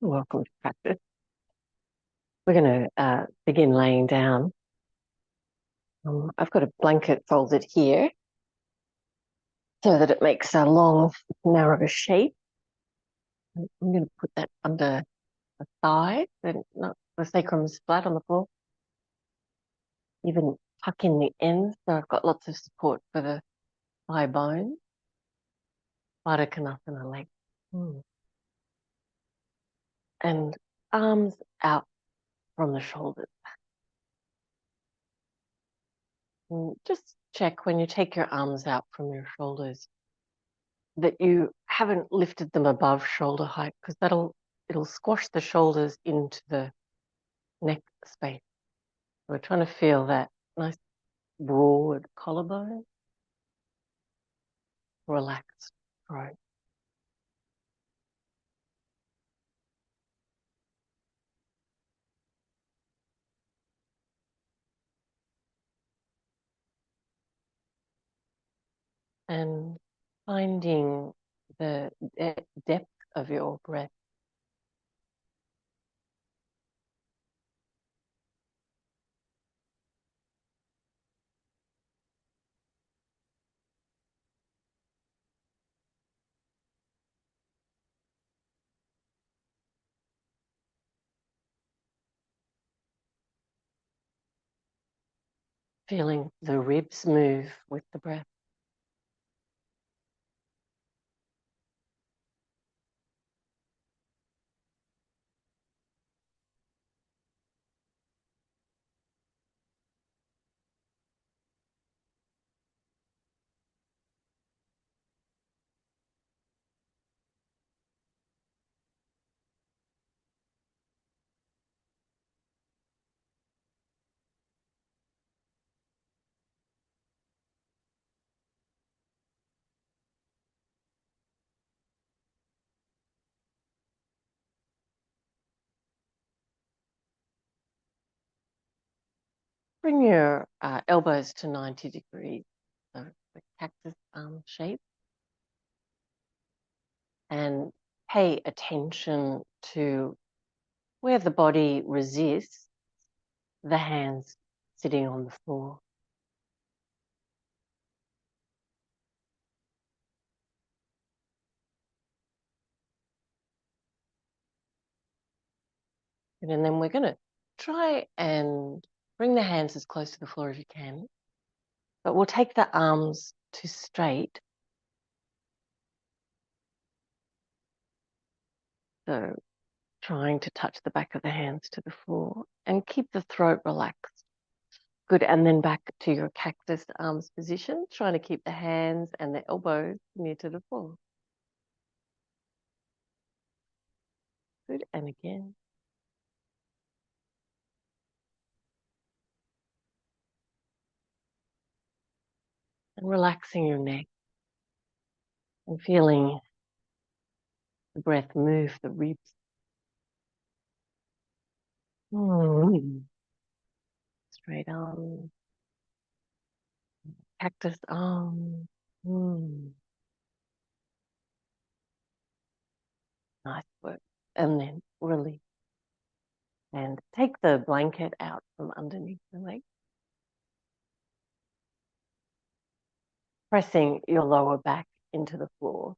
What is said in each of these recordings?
Welcome to practice. We're going to begin laying down. I've got a blanket folded here so that it makes a long, narrow shape. I'm going to put that under the thigh, then not the sacrum's flat on the floor. Even tuck in the ends, so I've got lots of support for the thigh bone. Parivrtta Konasana leg. And arms out from the shoulders. And just check when you take your arms out from your shoulders that you haven't lifted them above shoulder height, because it'll squash the shoulders into the neck space. We're trying to feel that nice broad collarbone, relaxed throat. And finding the depth of your breath. Feeling the ribs move with the breath. Bring your elbows to 90 degrees, so the cactus shape, and pay attention to where the body resists the hands sitting on the floor. And then we're going to try and bring the hands as close to the floor as you can, but we'll take the arms to straight. So trying to touch the back of the hands to the floor and keep the throat relaxed. Good, and then back to your cactus arms position, trying to keep the hands and the elbows near to the floor. Good, and again. And relaxing your neck and feeling the breath move the ribs. Straight arms, cactus arms. Nice work. And then release. And take the blanket out from underneath the leg. Pressing your lower back into the floor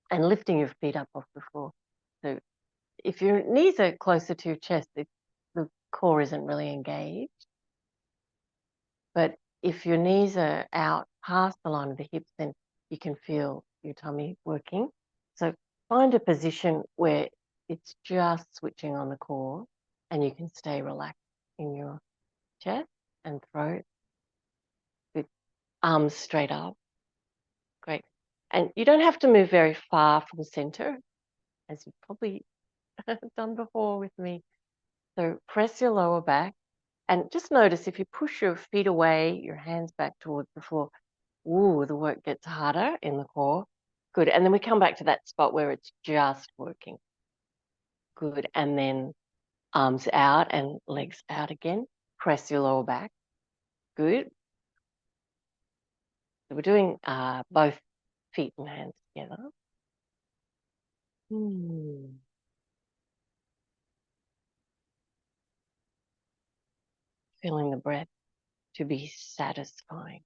and lifting your feet up off the floor. So if your knees are closer to your chest, the core isn't really engaged. But if your knees are out past the line of the hips, then you can feel your tummy working. So find a position where it's just switching on the core and you can stay relaxed in your chest and throat with arms straight up. Great. And you don't have to move very far from center, as you've probably done before with me. So press your lower back and just notice if you push your feet away, your hands back towards the floor, ooh, the work gets harder in the core. Good. And then we come back to that spot where it's just working. Good. And then arms out and legs out again. Press your lower back. Good. So we're doing both feet and hands together. feeling the breath to be satisfying.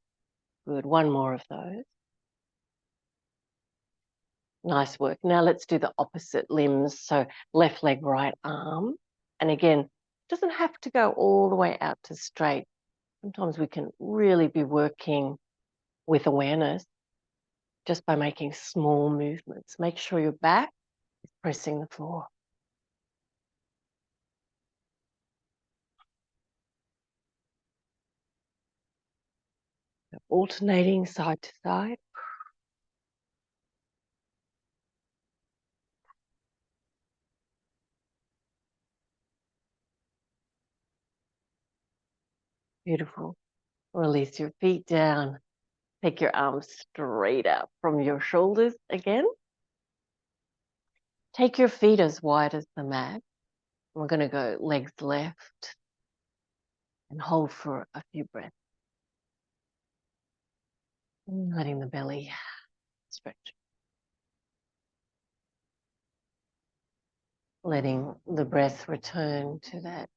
Good. One more of those. Nice work. Now let's do the opposite limbs. So left leg, right arm. And again, it doesn't have to go all the way out to straight. Sometimes we can really be working with awareness just by making small movements. Make sure your back is pressing the floor. Alternating side to side. Beautiful. Release your feet down. Take your arms straight up from your shoulders again. Take your feet as wide as the mat. We're going to go legs left and hold for a few breaths. Letting the belly stretch. Letting the breath return to that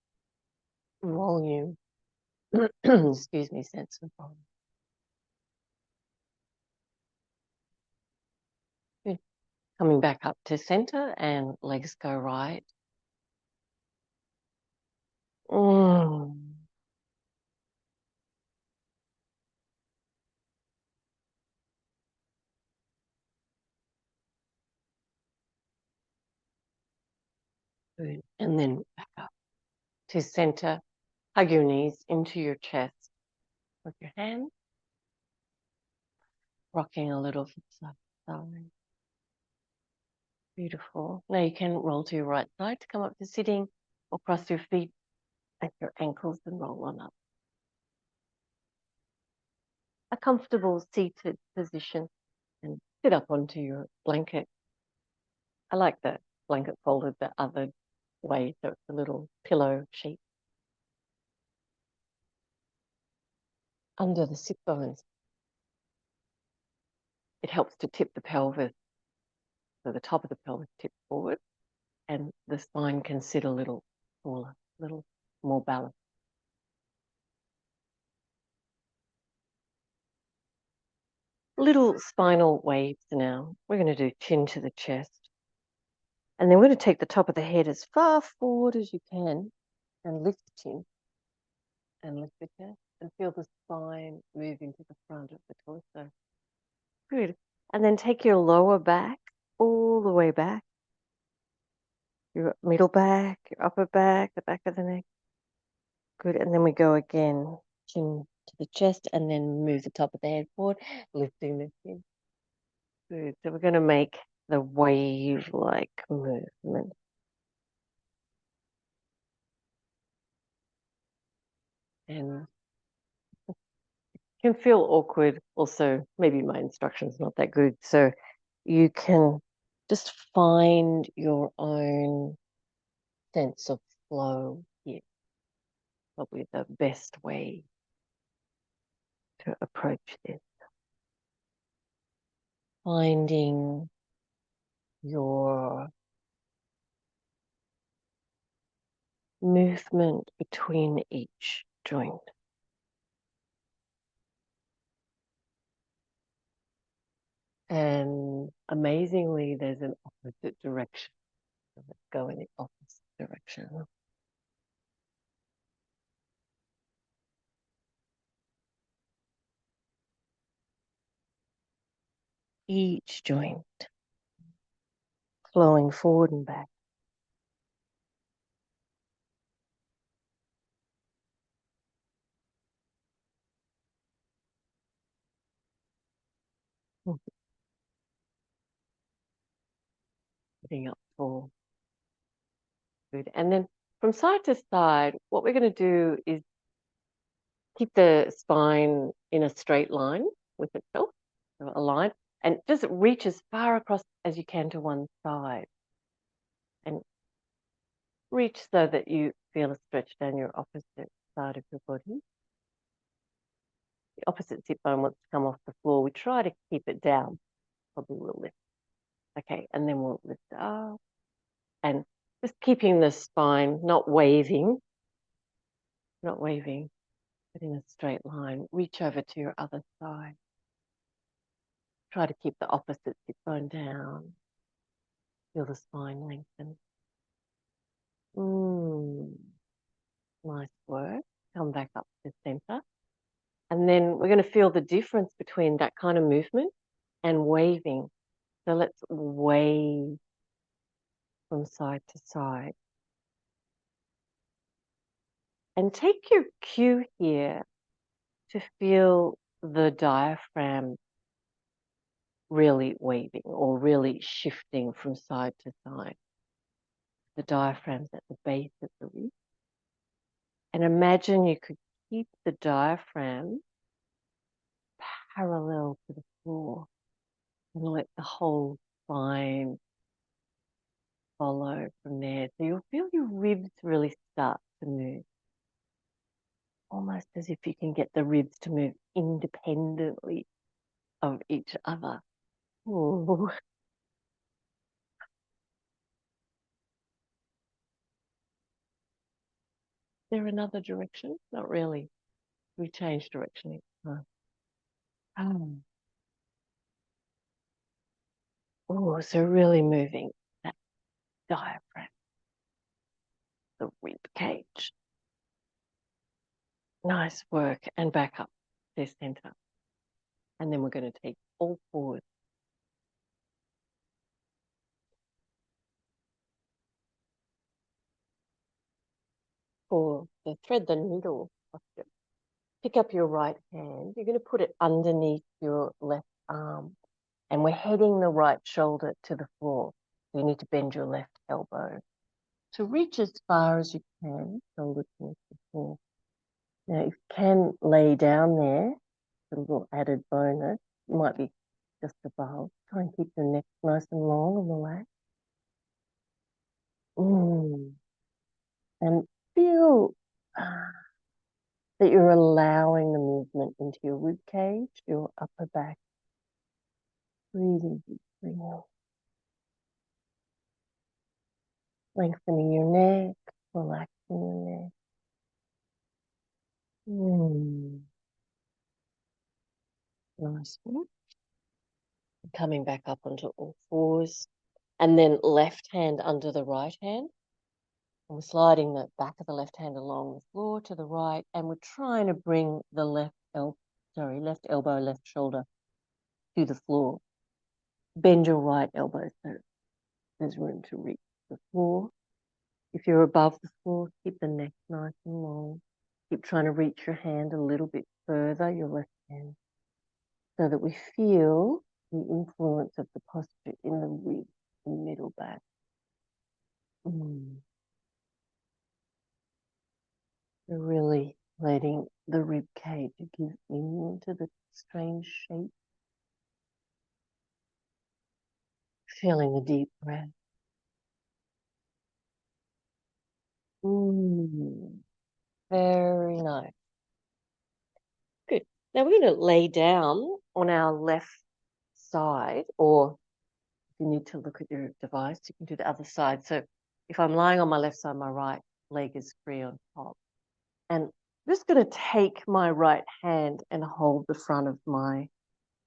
volume. Excuse me, sense of volume. Good. Coming back up to center and legs go right. Good. And then back up to center. Hug your knees into your chest with your hands. Rocking a little from side to side. Beautiful. Now you can roll to your right side to come up to sitting, or cross your feet at your ankles and roll on up. A comfortable seated position and sit up onto your blanket. I like the blanket folded the other way, so it's a little pillow sheet. Under the sit bones. It helps to tip the pelvis, so the top of the pelvis tips forward and the spine can sit a little taller, a little more balanced. Little spinal waves now. We're going to do chin to the chest. And then we're going to take the top of the head as far forward as you can and lift the chin and lift the chest and feel the spine moving to the front of the torso. Good. And then take your lower back all the way back. Your middle back, your upper back, the back of the neck. Good. And then we go again, chin to the chest, and then move the top of the head forward, lifting the chin. Good. So we're going to make the wave-like movement. And it can feel awkward. Also, maybe my instruction's not that good. So you can just find your own sense of flow here. Probably the best way to approach this. Finding your movement between each joint. And amazingly, there's an opposite direction. So let's go in the opposite direction. Each joint flowing forward and back. Sitting up tall. Good. And then from side to side, what we're going to do is keep the spine in a straight line with itself, so a line, and just reach as far across as you can to one side. And reach so that you feel a stretch down your opposite side of your body. The opposite sit bone wants to come off the floor. We try to keep it down. Probably will lift. Okay, and then we'll lift up. And just keeping the spine not waving, it in a straight line. Reach over to your other side. Try to keep the opposite hip bone down. Feel the spine lengthen. Nice work. Come back up to center. And then we're going to feel the difference between that kind of movement and waving. So let's wave from side to side. And take your cue here to feel the diaphragm really waving or really shifting from side to side. The diaphragm's at the base of the rib. And imagine you could keep the diaphragm parallel to the floor and let the whole spine follow from there. So you'll feel your ribs really start to move. Almost as if you can get the ribs to move independently of each other. Ooh. Is there another direction? Not really. We change direction each time. Oh, so really moving that diaphragm, the rib cage. Nice work. And back up to center. And then we're going to take all fours. For the thread the needle posture. Pick up your right hand. You're going to put it underneath your left arm. And we're heading the right shoulder to the floor. So you need to bend your left elbow. So reach as far as you can, shoulder towards the floor. Now, if you can lay down there, a little added bonus, it might be just above. Try and keep your neck nice and long and relaxed. And feel that you're allowing the movement into your rib cage, your upper back. Breathing deeply. Lengthening your neck, relaxing your neck. Nice one. Coming back up onto all fours. And then left hand under the right hand. And we're sliding the back of the left hand along the floor to the right. And we're trying to bring the left elbow, left shoulder to the floor. Bend your right elbow so there's room to reach the floor. If you're above the floor, keep the neck nice and long. Keep trying to reach your hand a little bit further, your left hand, so that we feel the influence of the posture in the rib, the middle back. You're really letting the rib cage give into the strange shape. Feeling a deep breath. Very nice. Good. Now we're going to lay down on our left side, or if you need to look at your device, you can do the other side. So if I'm lying on my left side, my right leg is free on top. And I'm just going to take my right hand and hold the front of my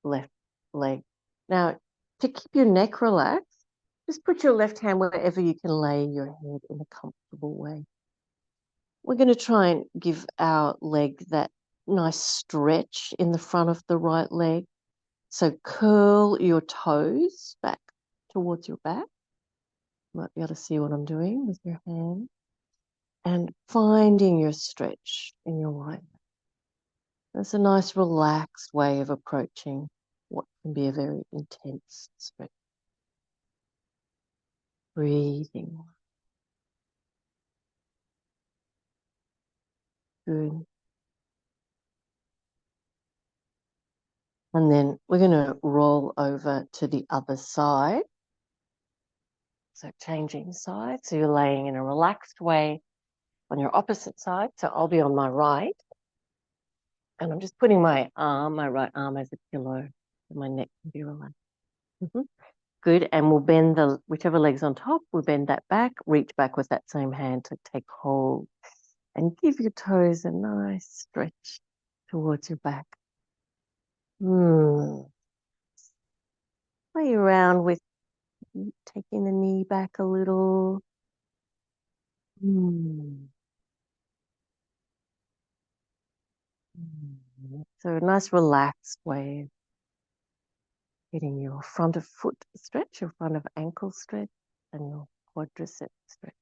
left leg. Now, to keep your neck relaxed, just put your left hand wherever you can lay your head in a comfortable way. We're going to try and give our leg that nice stretch in the front of the right leg. So curl your toes back towards your back. You might be able to see what I'm doing with your hand. And finding your stretch in your right leg. That's a nice relaxed way of approaching what can be a very intense stretch. Breathing. Good. And then we're going to roll over to the other side. So changing sides. So you're laying in a relaxed way on your opposite side. So I'll be on my right. And I'm just putting my right arm as a pillow. So my neck can be relaxed. Good. And we'll bend whichever leg's on top, we'll bend that back, reach back with that same hand to take hold And give your toes a nice stretch towards your back. Play around with taking the knee back a little. So a nice relaxed way of getting your front of foot stretch, your front of ankle stretch, and your quadricep stretch.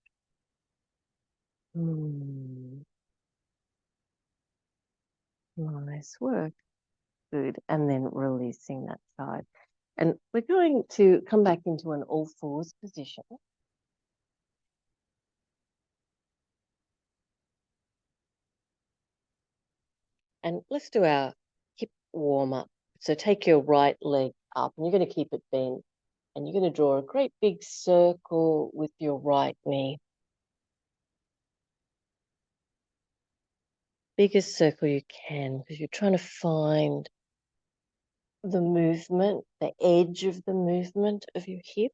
Nice work. Good. And then releasing that side. And we're going to come back into an all fours position. And let's do our hip warm up. So take your right leg up and you're going to keep it bent. And you're going to draw a great big circle with your right knee. Biggest circle you can, because you're trying to find the movement, the edge of the movement of your hip.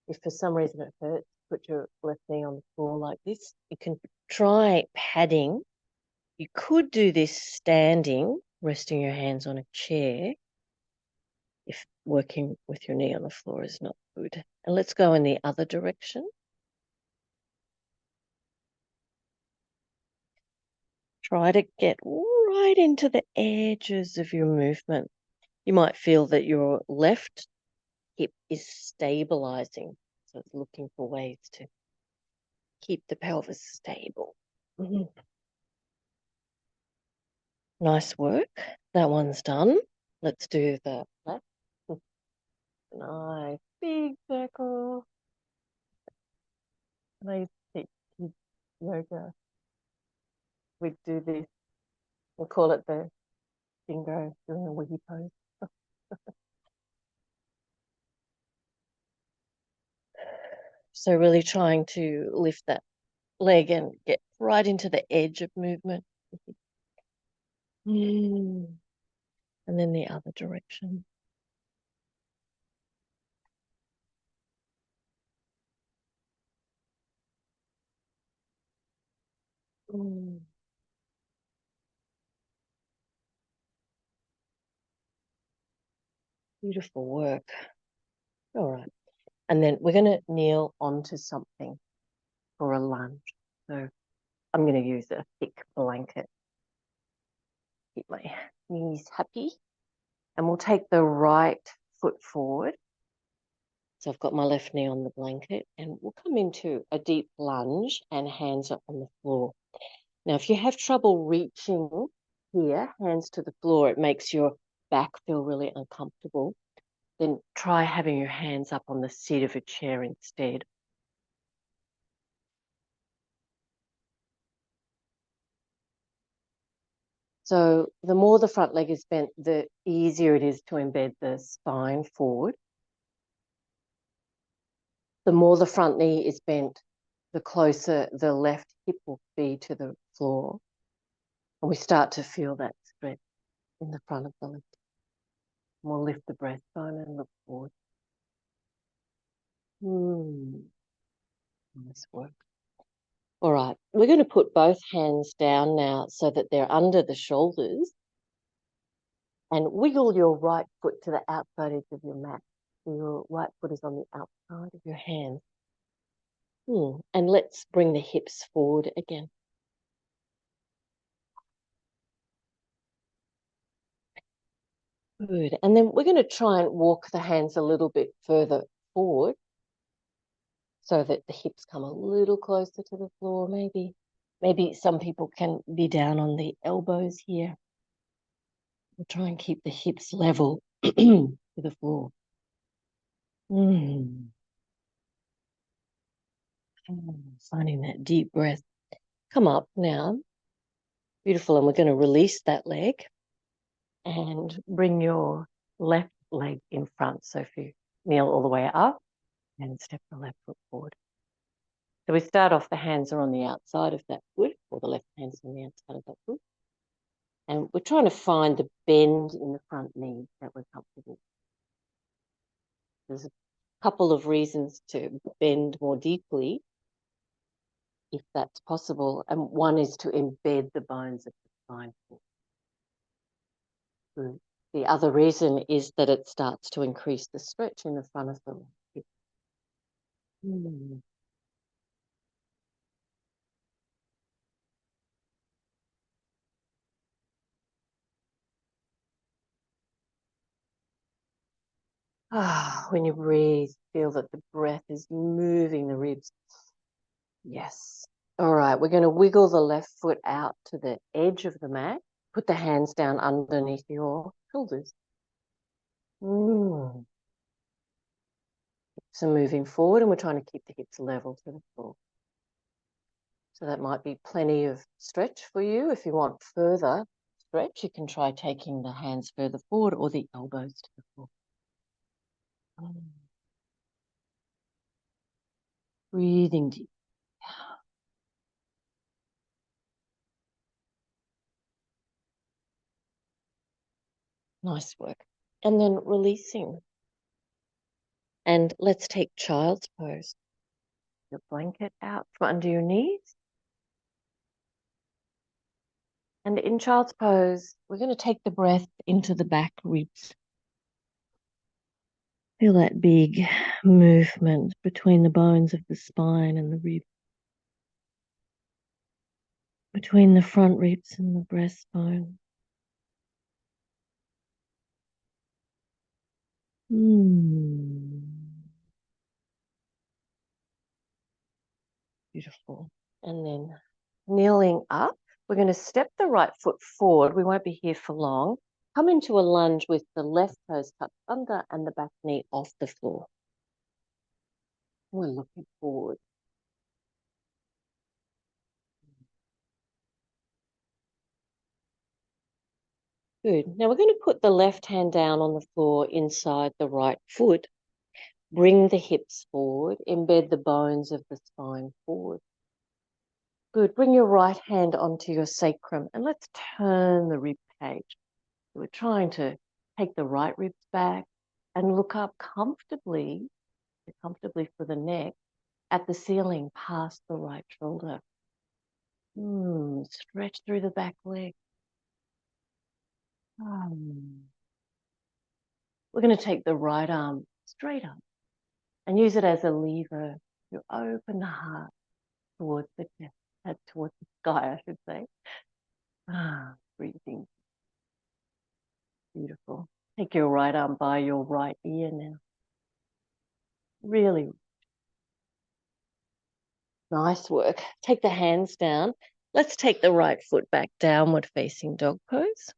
If for some reason it hurts, put your left knee on the floor like this. You can try padding. You could do this standing, resting your hands on a chair, if working with your knee on the floor is not good. And let's go in the other direction. Try to get right into the edges of your movement. You might feel that your left hip is stabilizing. So it's looking for ways to keep the pelvis stable. Nice work. That one's done. Let's do the left. Nice. Big circle. Nice. Kids yoga. We do this. We call it the dingo doing a wiggy pose. So really trying to lift that leg and get right into the edge of movement. And then the other direction. Beautiful work. All right. And then we're going to kneel onto something for a lunge. So I'm going to use a thick blanket. Keep my knees happy. And we'll take the right foot forward. So I've got my left knee on the blanket and we'll come into a deep lunge and hands up on the floor. Now, if you have trouble reaching here, hands to the floor, it makes your back feel really uncomfortable, then try having your hands up on the seat of a chair instead. So the more the front leg is bent, the easier it is to embed the spine forward. The more the front knee is bent, the closer the left hip will be to the floor. And we start to feel that stretch in the front of the left. We'll lift the breastbone and look forward. Nice work. All right, we're going to put both hands down now so that they're under the shoulders and wiggle your right foot to the outside edge of your mat. So your right foot is on the outside of your hand. And let's bring the hips forward again. Good. And then we're going to try and walk the hands a little bit further forward so that the hips come a little closer to the floor. Maybe some people can be down on the elbows here. We'll try and keep the hips level to the floor. Finding that deep breath. Come up now. Beautiful. And we're going to release that leg and bring your left leg in front. So if you kneel all the way up and step the left foot forward. So we start off, the hands are on the outside of that foot, or the left hand's on the outside of that foot. And we're trying to find the bend in the front knee that we're comfortable. There's a couple of reasons to bend more deeply. if that's possible. And one is to embed the bones of the spine. Good. The other reason is that it starts to increase the stretch in the front of the leg. Mm. When you breathe, feel that the breath is moving the ribs. Yes. All right, we're going to wiggle the left foot out to the edge of the mat. Put the hands down underneath your shoulders. So moving forward, and we're trying to keep the hips level to the floor. So that might be plenty of stretch for you. If you want further stretch, you can try taking the hands further forward or the elbows to the floor. Breathing deep. Nice work. And then releasing. And let's take child's pose. Your blanket out from under your knees. And in child's pose, we're going to take the breath into the back ribs. Feel that big movement between the bones of the spine and the ribs. Between the front ribs and the breastbone. Beautiful. And then kneeling up, we're going to step the right foot forward. We won't be here for long. Come into a lunge with the left toes tucked under and the back knee off the floor. We're looking forward. Good. Now we're going to put the left hand down on the floor inside the right foot. Bring the hips forward. Embed the bones of the spine forward. Good. Bring your right hand onto your sacrum and let's turn the rib cage. We're trying to take the right ribs back and look up comfortably for the neck at the ceiling past the right shoulder. Stretch through the back leg. We're going to take the right arm straight up and use it as a lever to open the heart towards the chest, towards the sky, I should say. Breathing. Beautiful. Take your right arm by your right ear now. Really nice work. Take the hands down. Let's take the right foot back, downward facing dog pose.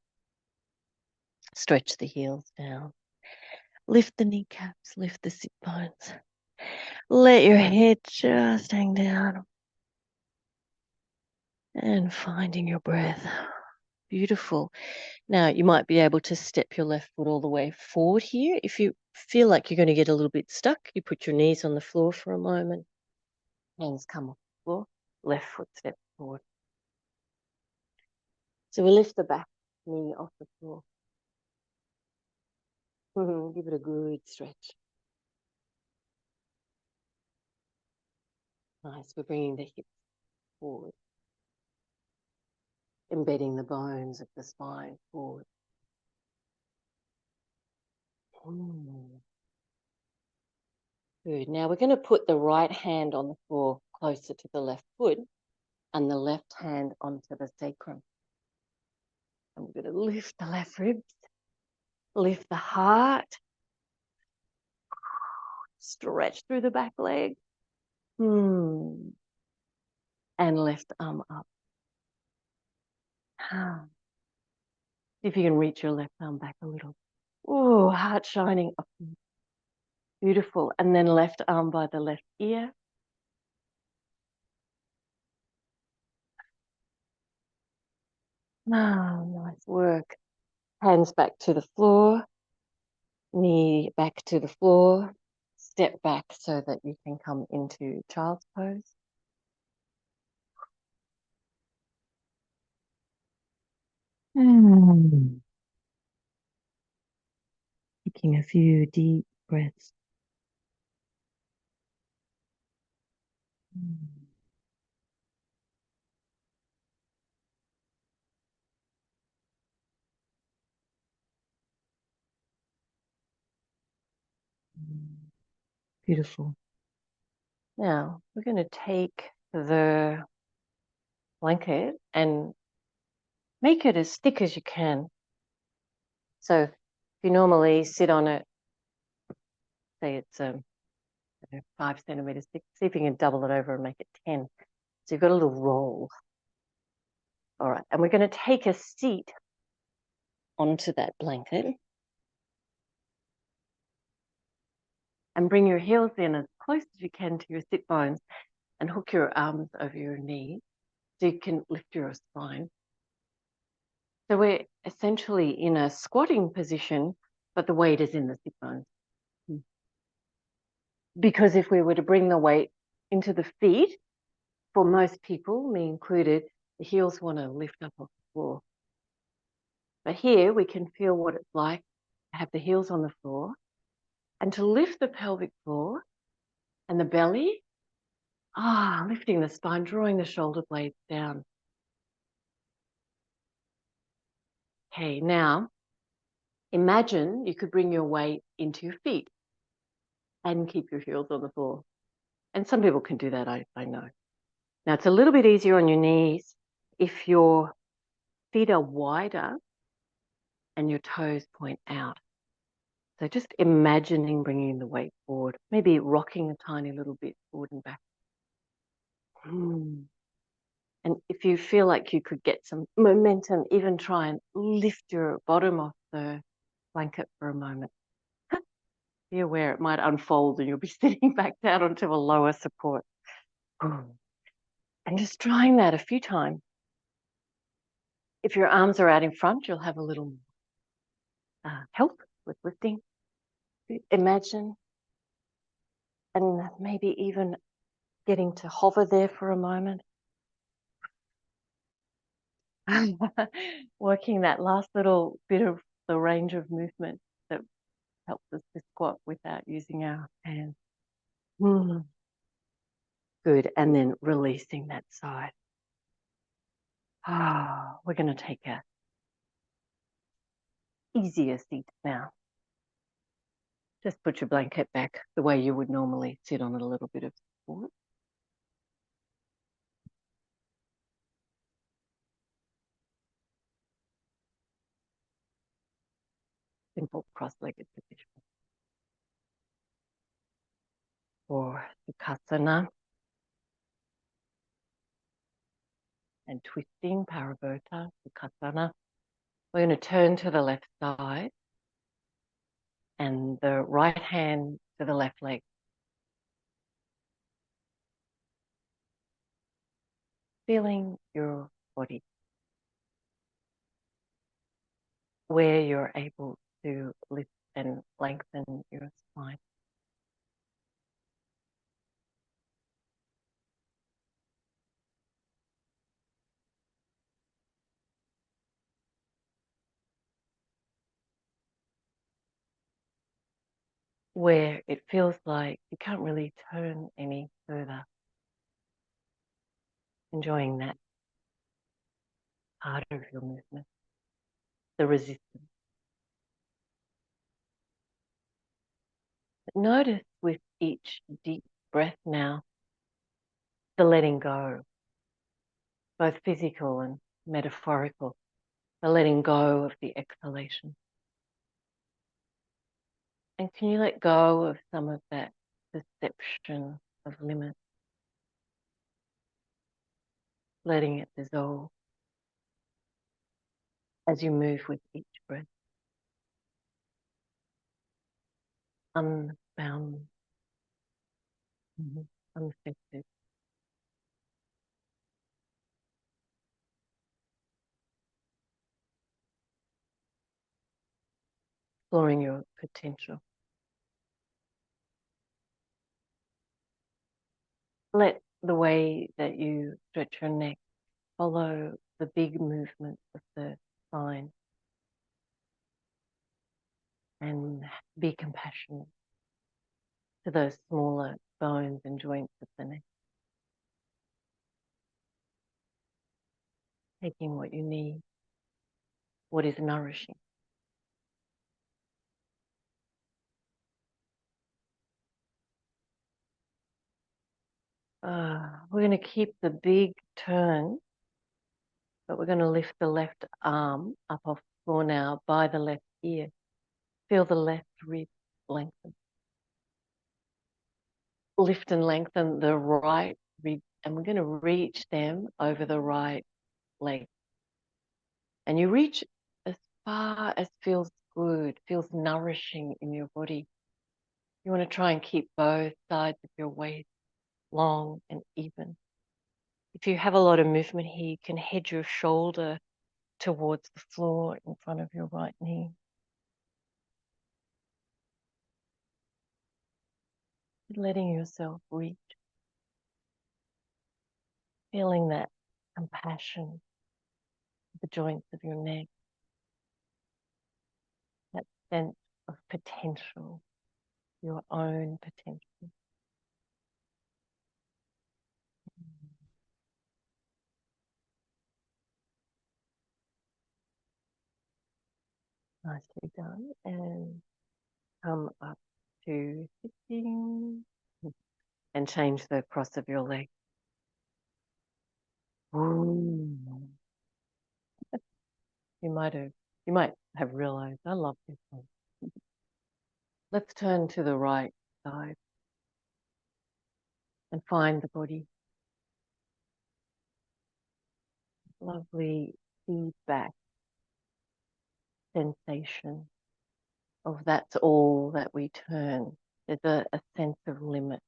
Stretch the heels down. Lift the kneecaps, lift the sit bones. Let your head just hang down. And finding your breath. Beautiful. Now, you might be able to step your left foot all the way forward here. If you feel like you're going to get a little bit stuck, you put your knees on the floor for a moment. Hands come off the floor. Left foot step forward. So we lift the back knee off the floor. Give it a good stretch. Nice. We're bringing the hips forward. Embedding the bones of the spine forward. Good. Now we're going to put the right hand on the floor closer to the left foot and the left hand onto the sacrum. And we're going to lift the left ribs, lift the heart, stretch through the back leg, and left arm up. See if you can reach your left arm back a little. Oh, heart shining up. Beautiful. And then left arm by the left ear. Nice work. Hands back to the floor. Knee back to the floor. Step back so that you can come into child's pose. Taking a few deep breaths. Beautiful. Now, we're going to take the blanket and make it as thick as you can. So if you normally sit on it, say it's 5 centimeters thick, see if you can double it over and make it 10. So you've got a little roll. All right, and we're going to take a seat onto that blanket and bring your heels in as close as you can to your sit bones and hook your arms over your knees so you can lift your spine. So we're essentially in a squatting position, but the weight is in the sit bones. Because if we were to bring the weight into the feet, for most people, me included, the heels want to lift up off the floor. But here we can feel what it's like to have the heels on the floor and to lift the pelvic floor and the belly, lifting the spine, drawing the shoulder blades down. Okay, now imagine you could bring your weight into your feet and keep your heels on the floor. And some people can do that, I know. Now it's a little bit easier on your knees if your feet are wider and your toes point out. So just imagining bringing the weight forward, maybe rocking a tiny little bit forward and back. And if you feel like you could get some momentum, even try and lift your bottom off the blanket for a moment. Be aware it might unfold and you'll be sitting back down onto a lower support. And just trying that a few times. If your arms are out in front, you'll have a little help with lifting. Imagine, and maybe even getting to hover there for a moment. Working that last little bit of the range of movement that helps us to squat without using our hands. Good, and then releasing that side. We're going to take a easier seat now. Just put your blanket back the way you would normally sit on it, a little bit of support. Simple cross-legged position. Or Sukhasana. And twisting, Parivrtta, Konasana. We're going to turn to the left side and the right hand to the left leg. Feeling your body, where you're able to lift and lengthen your spine. Where it feels like you can't really turn any further. Enjoying that part of your movement, the resistance. But notice with each deep breath now, the letting go, both physical and metaphorical, the letting go of the exhalation. And can you let go of some of that perception of limit, letting it dissolve as you move with each breath, unbound, unaffected. Exploring your potential. Let the way that you stretch your neck follow the big movements of the spine and be compassionate to those smaller bones and joints of the neck. Taking what you need, what is nourishing. We're going to keep the big turn, but we're going to lift the left arm up off the floor now by the left ear. Feel the left rib lengthen. Lift and lengthen the right rib, and we're going to reach them over the right leg. And you reach as far as feels good, feels nourishing in your body. You want to try and keep both sides of your waist long and even. If you have a lot of movement here, you can head your shoulder towards the floor in front of your right knee. Letting yourself reach. Feeling that compassion, the joints of your neck, that sense of potential, your own potential. Nicely done. And come up to sitting and change the cross of your leg. Ooh. You might have realized I love this one. Let's turn to the right side and find the body. Lovely feedback sensation of that's all that we turn. There's a sense of limit,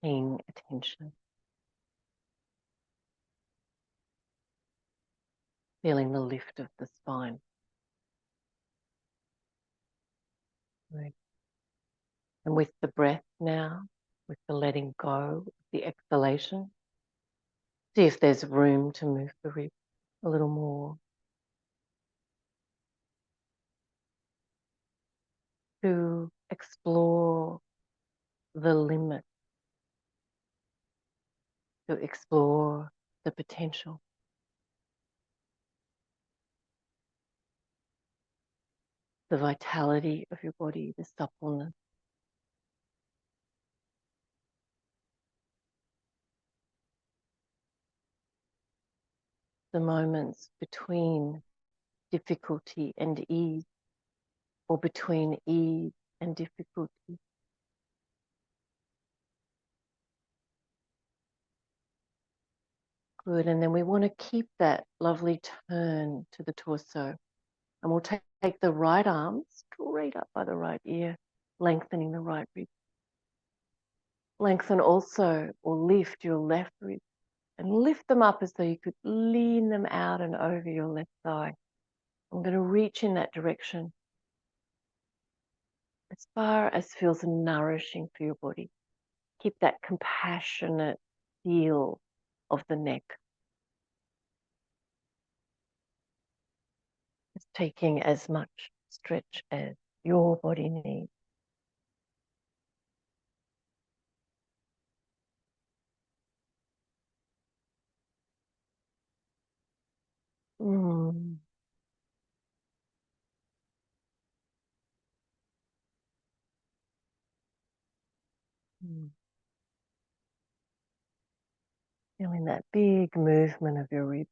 paying attention, feeling the lift of the spine. Right. And with the breath now, with the letting go, the exhalation, see if there's room to move the ribs a little more. To explore the limit, to explore the potential. The vitality of your body, the suppleness. The moments between difficulty and ease, or between ease and difficulty. Good, and then we want to keep that lovely turn to the torso. And we'll take the right arm straight up by the right ear, lengthening the right rib. Lengthen also, or lift your left rib, and lift them up as though you could lean them out and over your left thigh. I'm going to reach in that direction as far as feels nourishing for your body. Keep that compassionate feel of the neck. It's taking as much stretch as your body needs. Mm. Mm. Feeling that big movement of your ribs.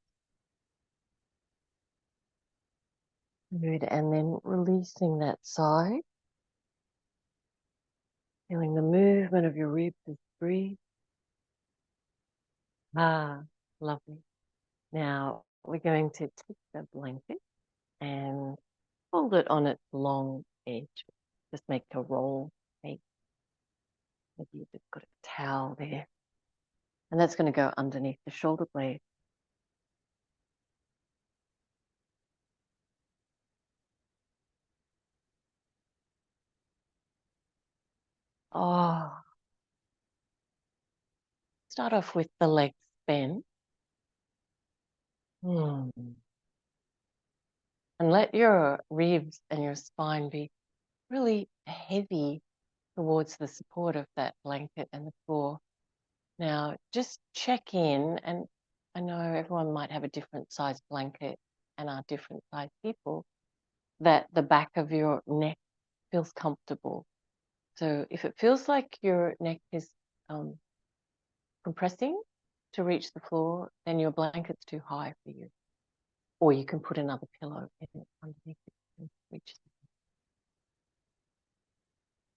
Good, and then releasing that side. Feeling the movement of your ribs as you breathe. Ah, lovely. Now we're going to take the blanket and hold it on its long edge. Just make a roll. Maybe you've just got a towel there. And that's going to go underneath the shoulder blade. Oh, start off with the legs bent. And let your ribs and your spine be really heavy towards the support of that blanket and the floor. Now, just check in, and I know everyone might have a different size blanket and are different size people, that the back of your neck feels comfortable. So if it feels like your neck is compressing to reach the floor, then your blanket's too high for you. Or you can put another pillow in underneath it and reach it.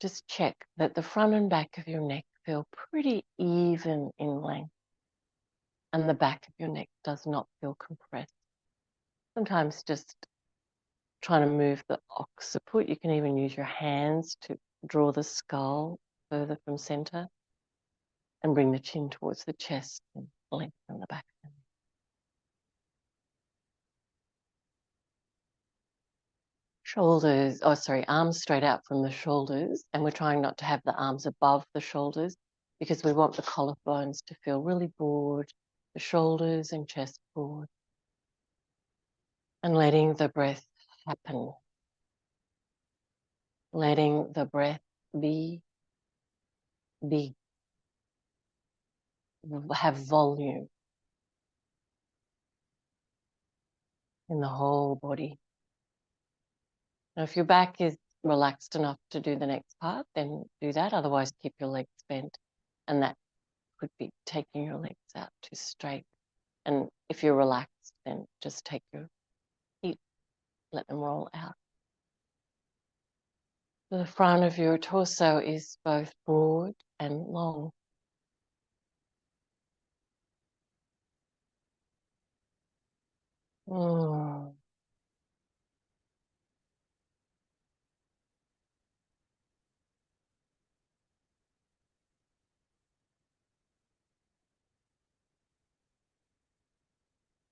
Just check that the front and back of your neck feel pretty even in length, and the back of your neck does not feel compressed. Sometimes just trying to move the occiput, you can even use your hands to draw the skull further from center and bring the chin towards the chest and lengthen the back of the neck. Shoulders, oh sorry, arms straight out from the shoulders, and we're trying not to have the arms above the shoulders because we want the collarbones to feel really broad, the shoulders and chest broad, and letting the breath happen. Letting the breath be big, have volume in the whole body. Now, if your back is relaxed enough to do the next part, then do that. Otherwise, keep your legs bent. And that could be taking your legs out to straight. And if you're relaxed, then just take your feet, let them roll out. The front of your torso is both broad and long. Mm.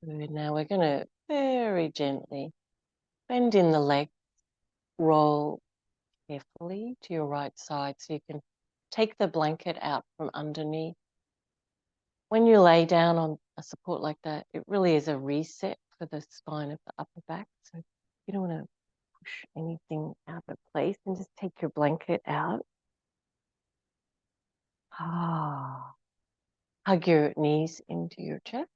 Good. Now we're going to very gently bend in the leg, roll carefully to your right side so you can take the blanket out from underneath. When you lay down on a support like that, it really is a reset for the spine of the upper back. So you don't want to push anything out of place and just take your blanket out. Ah. Hug your knees into your chest.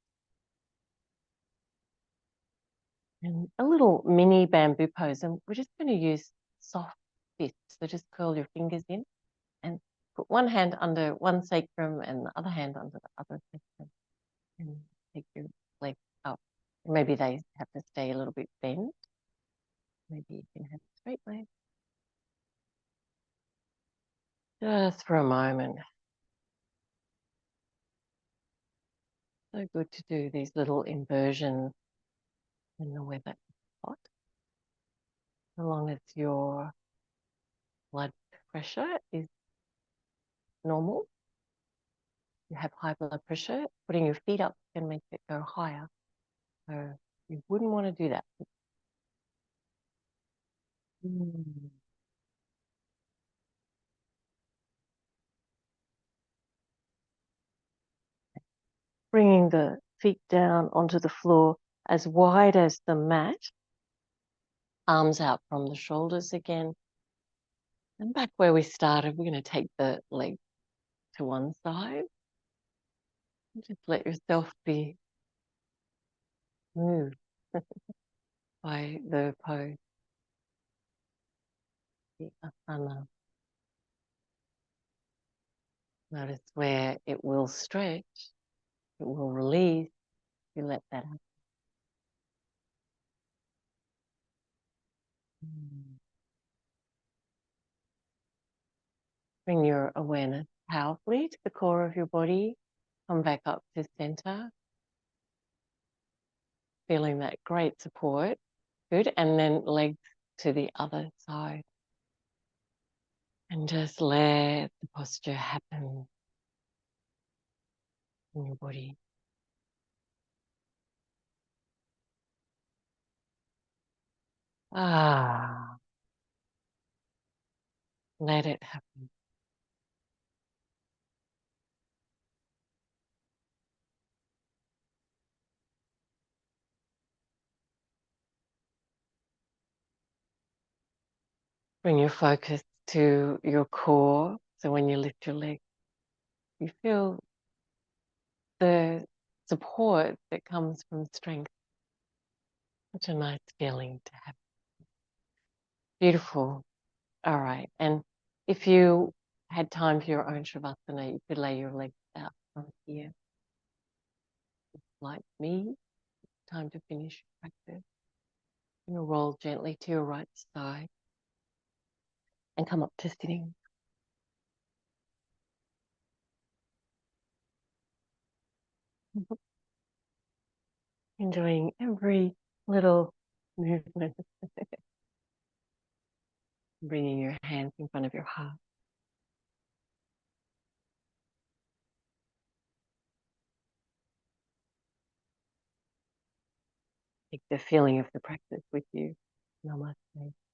And a little mini bamboo pose. And we're just going to use soft fists. So just curl your fingers in and put one hand under one sacrum and the other hand under the other sacrum. And take your legs up. Maybe they have to stay a little bit bent. Maybe you can have straight legs. Just for a moment. So good to do these little inversions in the weather is hot. As long as your blood pressure is normal, you have high blood pressure, putting your feet up can make it go higher. So you wouldn't want to do that. Mm. Bringing the feet down onto the floor as wide as the mat, arms out from the shoulders again. And back where we started, we're going to take the leg to one side. Just let yourself be moved by the pose, the asana. Notice where it will stretch, it will release. You let that happen. Bring your awareness powerfully to the core of your body. Come back up to center. Feeling that great support. Good. And then legs to the other side. And just let the posture happen in your body. Ah. Let it happen. Bring your focus to your core. So when you lift your leg, you feel the support that comes from strength. Such a nice feeling to have. Beautiful. All right. And If you had time for your own Shavasana, you could lay your legs out from here. Like me, time to finish your practice. You're going to roll gently to your right side and come up to sitting. Enjoying every little movement. Bringing your hands in front of your heart. Take the feeling of the practice with you. Namaste.